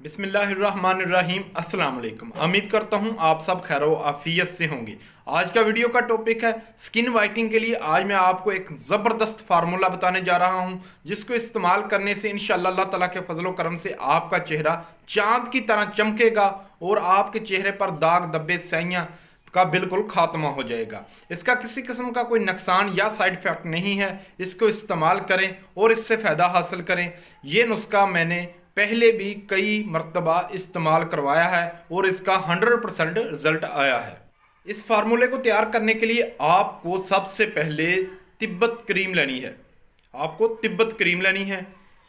बिस्मिल्लाहिर्रहमानिर्रहीम। अस्सलाम वालेकुम। उम्मीद करता हूँ आप सब खैर आफियत से होंगे। आज का वीडियो का टॉपिक है स्किन वाइटनिंग के लिए। आज मैं आपको एक ज़बरदस्त फार्मूला बताने जा रहा हूँ जिसको इस्तेमाल करने से इंशाअल्लाह अल्लाह ताला के फजलो करम से आपका चेहरा चांद की तरह चमकेगा और आपके चेहरे पर दाग धब्बे स्याहियाँ का बिल्कुल खात्मा हो जाएगा। इसका किसी किस्म का कोई नुकसान या साइड इफेक्ट नहीं है। इसको इस्तेमाल करें और इससे फ़ायदा हासिल करें। ये नुस्खा मैंने पहले भी कई मरतबा इस्तेमाल करवाया है और इसका 100% रिजल्ट आया है। इस फार्मूले को तैयार करने के लिए आपको सबसे पहले तिब्बत क्रीम लेनी है। आपको तिब्बत क्रीम लेनी है।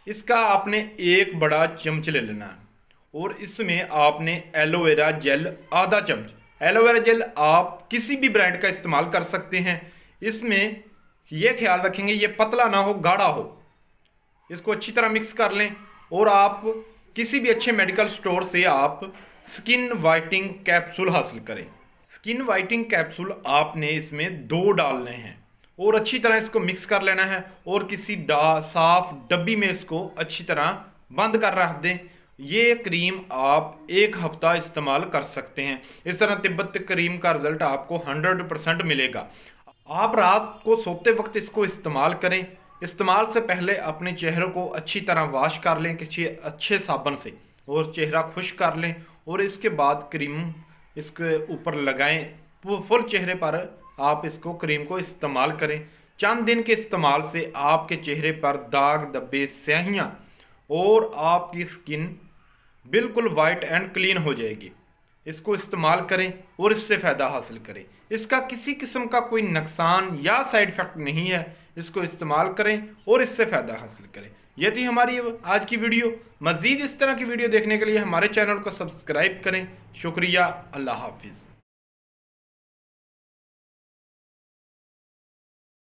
इसका आपने एक बड़ा चम्मच ले लेना है और इसमें आपने एलोवेरा जेल आधा चम्मच। एलोवेरा जेल आप किसी भी ब्रांड का इस्तेमाल कर सकते हैं। इसमें यह ख्याल रखेंगे ये पतला ना हो, गाढ़ा हो। इसको अच्छी तरह मिक्स कर लें और आप किसी भी अच्छे मेडिकल स्टोर से आप स्किन वाइटनिंग कैप्सूल हासिल करें। स्किन वाइटनिंग कैप्सूल आपने इसमें 2 डालने हैं और अच्छी तरह इसको मिक्स कर लेना है और किसी साफ डब्बी में इसको अच्छी तरह बंद कर रख दें। ये क्रीम आप 1 हफ्ता इस्तेमाल कर सकते हैं। इस तरह तिब्बत क्रीम का रिजल्ट आपको 100% मिलेगा। आप रात को सोते वक्त इसको इस्तेमाल करें। इस्तेमाल से पहले अपने चेहरे को अच्छी तरह वॉश कर लें किसी अच्छे साबुन से और चेहरा खुश्क कर लें और इसके बाद क्रीम इसके ऊपर लगाएं। फुल चेहरे पर आप इसको क्रीम को इस्तेमाल करें। चंद दिन के इस्तेमाल से आपके चेहरे पर दाग धब्बे स्याहियाँ और आपकी स्किन बिल्कुल वाइट एंड क्लीन हो जाएगी। इसको इस्तेमाल करें और इससे फ़ायदा हासिल करें। इसका किसी किस्म का कोई नुकसान या साइड इफ़ेक्ट नहीं है। इसको इस्तेमाल करें और इससे फ़ायदा हासिल करें। ये थी हमारी आज की वीडियो। मज़ीद इस तरह की वीडियो देखने के लिए हमारे चैनल को सब्सक्राइब करें। शुक्रिया। अल्लाह हाफिज़।